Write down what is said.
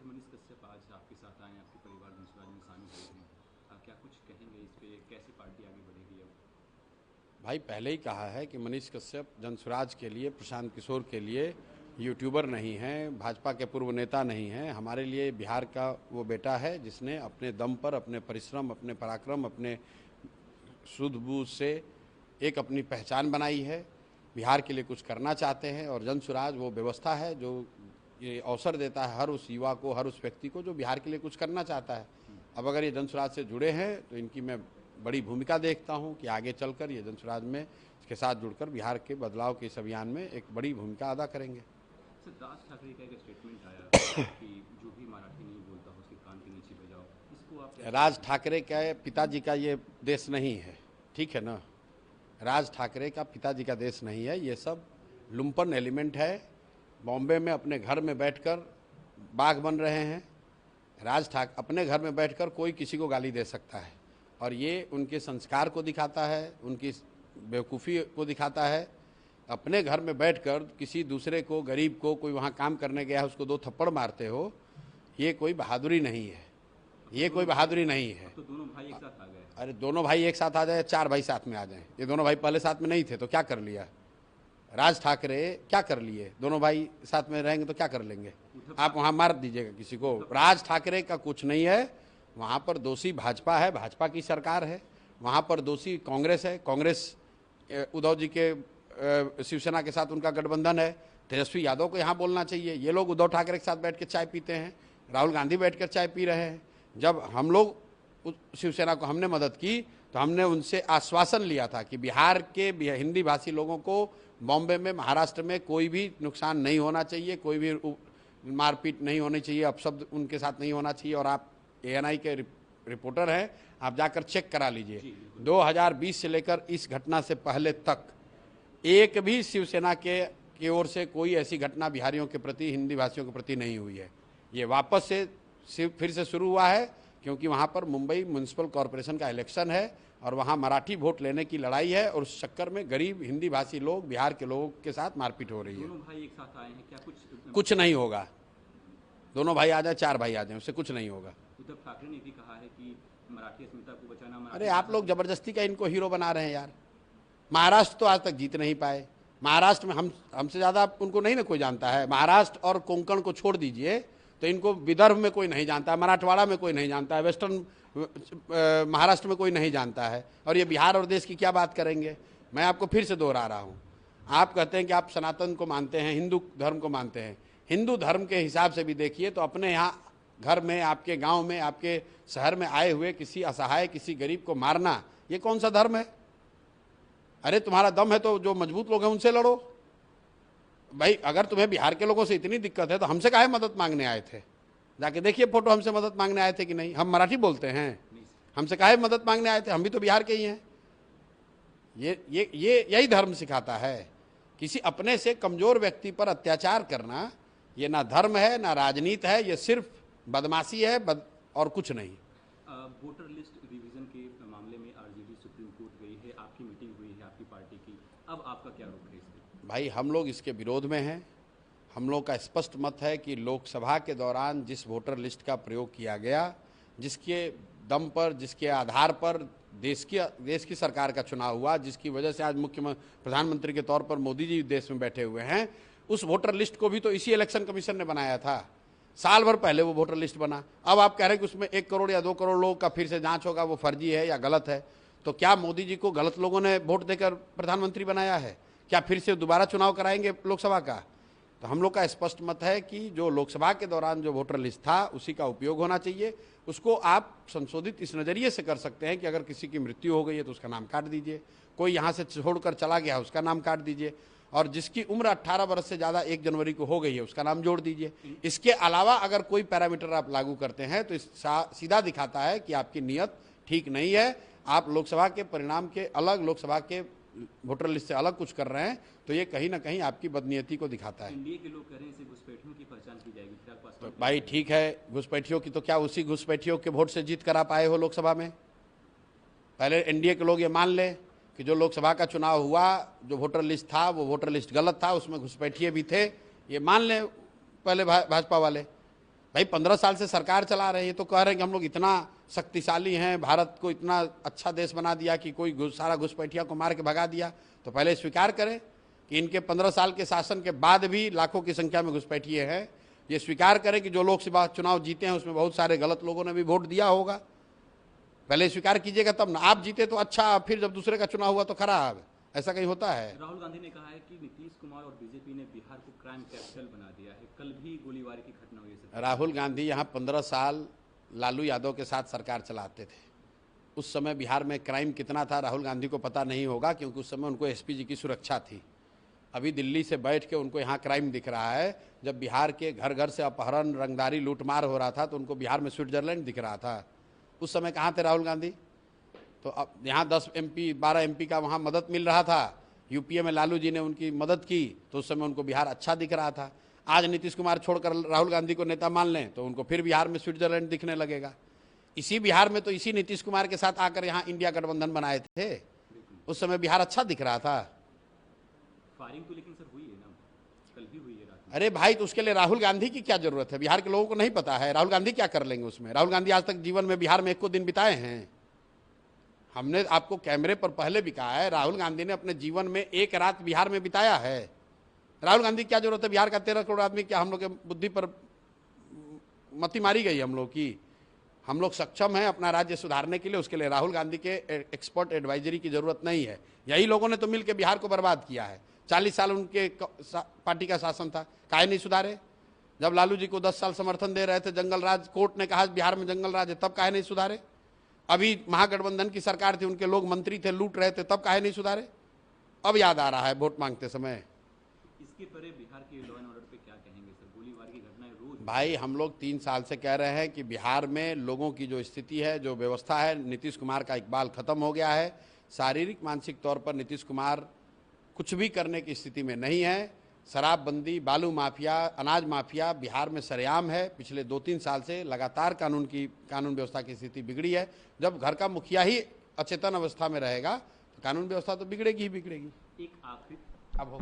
मनीष कश्यप आज आपके साथ आए, आपके परिवार जनसुराज में शामिल हुए हैं, क्या कुछ कहेंगे इस पे, कैसे पार्टी आगे बढ़ेगी अब? भाई पहले ही कहा है कि मनीष कश्यप जनसुराज के लिए, प्रशांत किशोर के लिए यूट्यूबर नहीं हैं, भाजपा के पूर्व नेता नहीं हैं। हमारे लिए बिहार का वो बेटा है जिसने अपने दम पर, अपने परिश्रम, अपने पराक्रम, अपने सूझबूझ से एक अपनी पहचान बनाई है। बिहार के लिए कुछ करना चाहते हैं और जनसुराज वो व्यवस्था है जो ये अवसर देता है हर उस युवा को, हर उस व्यक्ति को जो बिहार के लिए कुछ करना चाहता है। अब अगर ये जनसुराज से जुड़े हैं तो इनकी मैं बड़ी भूमिका देखता हूं कि आगे चलकर ये जनसुराज में इसके साथ जुड़कर बिहार के बदलाव के इस अभियान में एक बड़ी भूमिका अदा करेंगे। सर, राज ठाकरे का एक स्टेटमेंट आया कि जो भी मराठी नहीं बोलता हो उसके कान के नीचे बजाओ, इसको आप राज ठाकरे के पिताजी का ये देश नहीं है, ठीक है ना। राज ठाकरे का पिताजी का देश नहीं है, ये सब लुम्पन एलिमेंट है। बॉम्बे में अपने घर में बैठकर बाघ बन रहे हैं। राज ठाकरे अपने घर में बैठकर कोई किसी को गाली दे सकता है और ये उनके संस्कार को दिखाता है, उनकी बेवकूफ़ी को दिखाता है। अपने घर में बैठकर किसी दूसरे को, गरीब को, कोई वहाँ काम करने गया है उसको 2 थप्पड़ मारते हो, ये कोई बहादुरी नहीं है, ये कोई बहादुरी नहीं है। तो दोनों भाई एक साथ आ गए। अरे दोनों भाई एक साथ आ जाए, 4 भाई साथ में आ जाएं। ये दोनों भाई पहले साथ में नहीं थे तो क्या कर लिया राज ठाकरे, क्या कर लिए? दोनों भाई साथ में रहेंगे तो क्या कर लेंगे? आप वहाँ मार दीजिएगा किसी को। राज ठाकरे का कुछ नहीं है, वहाँ पर दोषी भाजपा है, भाजपा की सरकार है। वहाँ पर दोषी कांग्रेस है, कांग्रेस उद्धव जी के शिवसेना के साथ उनका गठबंधन है। तेजस्वी यादव को यहाँ बोलना चाहिए। ये लोग उद्धव ठाकरे के साथ बैठ के चाय पीते हैं, राहुल गांधी बैठ कर चाय पी रहे हैं। जब हम लोग शिवसेना को हमने मदद की तो हमने उनसे आश्वासन लिया था कि बिहार के हिंदी भाषी लोगों को बॉम्बे में, महाराष्ट्र में कोई भी नुकसान नहीं होना चाहिए, कोई भी मारपीट नहीं होनी चाहिए, अपशब्द उनके साथ नहीं होना चाहिए। और आप ANI के रिपोर्टर हैं, आप जाकर चेक करा लीजिए। 2020 से लेकर इस घटना से पहले तक एक भी शिवसेना की ओर से कोई ऐसी घटना बिहारियों के प्रति, हिंदी भाषियों के प्रति नहीं हुई है। ये वापस से फिर से शुरू हुआ है क्योंकि वहाँ पर मुंबई म्युनिसिपल कॉरपोरेशन का इलेक्शन है और वहाँ मराठी वोट लेने की लड़ाई है और उस चक्कर में गरीब हिंदी भाषी लोग, बिहार के लोगों के साथ मारपीट हो रही है। दोनों भाई एक साथ आए हैं, क्या कुछ नहीं होगा। दोनों भाई आ जाए, 4 भाई आ जाए, उससे कुछ नहीं होगा। उद्धव ठाकरे ने भी कहा है कि मराठी अस्मिता को बचाना। अरे आप लोग जबरदस्ती का इनको हीरो बना रहे हैं यार। महाराष्ट्र तो आज तक जीत नहीं पाए। महाराष्ट्र में हमसे ज़्यादा उनको नहीं ना कोई जानता है। महाराष्ट्र और कोंकण को छोड़ दीजिए तो इनको विदर्भ में कोई नहीं जानता है, मराठवाड़ा में कोई नहीं जानता है, वेस्टर्न महाराष्ट्र में कोई नहीं जानता है, और ये बिहार और देश की क्या बात करेंगे। मैं आपको फिर से दोहरा रहा हूँ, आप कहते हैं कि आप सनातन को मानते हैं, हिंदू धर्म को मानते हैं। हिंदू धर्म के हिसाब से भी देखिए तो अपने यहाँ घर में, आपके गांव में, आपके शहर में आए हुए किसी असहाय, किसी गरीब को मारना, ये कौन सा धर्म है? अरे तुम्हारा दम है तो जो मजबूत लोग हैं उनसे लड़ो भाई। अगर तुम्हें बिहार के लोगों से इतनी दिक्कत है तो हमसे काहे मदद मांगने आए थे? जाके देखिए फोटो, हमसे मदद मांगने आए थे कि नहीं? हम मराठी बोलते हैं, हमसे काहे मदद मांगने आए थे? हम भी तो बिहार के ही हैं। ये यही धर्म सिखाता है। किसी अपने से कमजोर व्यक्ति पर अत्याचार करना, ये ना धर्म है ना राजनीति है, ये सिर्फ बदमाशी है और कुछ नहीं। वोटर लिस्ट रिवीजन के मामले में RJD सुप्रीम कोर्ट गई है, आपकी मीटिंग हुई है आपकी पार्टी की, अब आपका क्या रुख है इसमें? भाई हम लोग इसके विरोध में हैं। हम लोग का स्पष्ट मत है कि लोकसभा के दौरान जिस वोटर लिस्ट का प्रयोग किया गया, जिसके दम पर, जिसके आधार पर देश की सरकार का चुनाव हुआ, जिसकी वजह से आज प्रधानमंत्री के तौर पर मोदी जी देश में बैठे हुए हैं, उस वोटर लिस्ट को भी तो इसी इलेक्शन कमीशन ने बनाया था। साल भर पहले वो वोटर लिस्ट बना। अब आप कह रहे हैं कि उसमें 1 करोड़ या 2 करोड़ लोगों का फिर से जांच होगा, वो फर्जी है या गलत है। तो क्या मोदी जी को गलत लोगों ने वोट देकर प्रधानमंत्री बनाया है? क्या फिर से दोबारा चुनाव कराएंगे लोकसभा का? तो हम लोग का स्पष्ट मत है कि जो लोकसभा के दौरान जो वोटर लिस्ट था उसी का उपयोग होना चाहिए। उसको आप संशोधित इस नज़रिए से कर सकते हैं कि अगर किसी की मृत्यु हो गई है तो उसका नाम काट दीजिए, कोई यहाँ से छोड़कर चला गया उसका नाम काट दीजिए, और जिसकी उम्र 18 वर्ष से ज़्यादा 1 जनवरी को हो गई है उसका नाम जोड़ दीजिए। इसके अलावा अगर कोई पैरामीटर आप लागू करते हैं तो सीधा दिखाता है कि आपकी नीयत ठीक नहीं है। आप लोकसभा के परिणाम के अलग, लोकसभा के वोटर लिस्ट से अलग कुछ कर रहे हैं, तो ये कहीं ना कहीं आपकी बदनीयती को दिखाता है। एनडीए के लोग कह रहे हैं इसे घुसपैठियों की पहचान की जाएगी। तो भाई ठीक है, घुसपैठियों की, तो क्या उसी घुसपैठियों के वोट से जीत कर आप आए हो लोकसभा में? पहले एनडीए के लोग ये मान ले कि जो लोकसभा का चुनाव हुआ, जो वोटर लिस्ट था वो वोटर लिस्ट गलत था, उसमें घुसपैठिए भी थे, ये मान लें पहले भाजपा वाले। भाई 15 साल से सरकार चला रहे हैं, तो कह रहे हैं कि हम लोग इतना शक्तिशाली हैं, भारत को इतना अच्छा देश बना दिया कि कोई सारा घुसपैठिया को मार के भगा दिया। तो पहले स्वीकार करें कि इनके 15 साल के शासन के बाद भी लाखों की संख्या में घुसपैठिए हैं। ये स्वीकार करें कि जो लोकसभा चुनाव जीते हैं उसमें बहुत सारे गलत लोगों ने भी वोट दिया होगा। पहले स्वीकार कीजिएगा तब ना। आप जीते तो अच्छा, फिर जब दूसरे का चुनाव हुआ तो खराब। ऐसा कहीं होता है? राहुल गांधी ने कहा है कि नीतीश कुमार और बीजेपी ने बिहार को क्राइम कैपिटल बना दिया है। कल भी गोलीबारी की घटना हुई है। राहुल गांधी यहाँ 15 साल लालू यादव के साथ सरकार चलाते थे। उस समय बिहार में क्राइम कितना था राहुल गांधी को पता नहीं होगा, क्योंकि उस समय उनको एसपी जी की सुरक्षा थी। अभी दिल्ली से बैठ के उनको यहाँ क्राइम दिख रहा है। जब बिहार के घर घर से अपहरण, रंगदारी, लूटमार हो रहा था तो उनको बिहार में स्विट्जरलैंड दिख रहा था। उस समय कहाँ थे राहुल गांधी? तो अब यहाँ 10 MP 12 MP का वहाँ मदद मिल रहा था। यूपीए में लालू जी ने उनकी मदद की तो उस समय उनको बिहार अच्छा दिख रहा था। आज नीतीश कुमार छोड़कर राहुल गांधी को नेता मान लें तो उनको फिर बिहार में स्विट्जरलैंड दिखने लगेगा। इसी बिहार में तो इसी नीतीश कुमार के साथ आकर यहाँ इंडिया गठबंधन बनाए थे। उस समय बिहार अच्छा दिख रहा था। फायरिंग तो लेकिन सर हुई है ना, कल भी हुई है रात में। अरे भाई, तो उसके लिए राहुल गांधी की क्या जरूरत है? बिहार के लोगों को नहीं पता है राहुल गांधी क्या कर लेंगे उसमें? राहुल गांधी आज तक जीवन में बिहार में एक को दिन बिताए हैं? हमने आपको कैमरे पर पहले भी कहा है, राहुल गांधी ने अपने जीवन में एक रात बिहार में बिताया है। राहुल गांधी की क्या जरूरत है? बिहार का 13 करोड़ आदमी, क्या हम लोग के बुद्धि पर मती मारी गई हम लोग की? हम लोग सक्षम हैं अपना राज्य सुधारने के लिए। उसके लिए राहुल गांधी के एक्सपर्ट एडवाइजरी की जरूरत नहीं है। यही लोगों ने तो मिलकर बिहार को बर्बाद किया है। 40 साल उनके पार्टी का शासन था, काहे नहीं सुधारे? जब लालू जी को 10 साल समर्थन दे रहे थे, जंगल राज, कोर्ट ने कहा बिहार में जंगल राज है, तब काहे नहीं सुधारे? अभी महागठबंधन की सरकार थी, उनके लोग मंत्री थे, लूट रहे थे, तब काहे नहीं सुधारे? अब याद आ रहा है वोट मांगते समय। इसके परे बिहार के लॉ एंड ऑर्डर पे क्या कहेंगे सर? गोलीबारी की घटनाएं रोज। भाई, हम लोग 3 साल से कह रहे हैं कि बिहार में लोगों की जो स्थिति है, जो व्यवस्था है, नीतीश कुमार का इकबाल खत्म हो गया है। शारीरिक मानसिक तौर पर नीतीश कुमार कुछ भी करने की स्थिति में नहीं है। शराबबंदी, बालू माफिया, अनाज माफिया बिहार में सरेआम है। पिछले 2-3 साल से लगातार कानून व्यवस्था की स्थिति बिगड़ी है। जब घर का मुखिया ही अचेतन अवस्था में रहेगा तो कानून व्यवस्था तो बिगड़ेगी ही बिगड़ेगी। एक आखिरी अब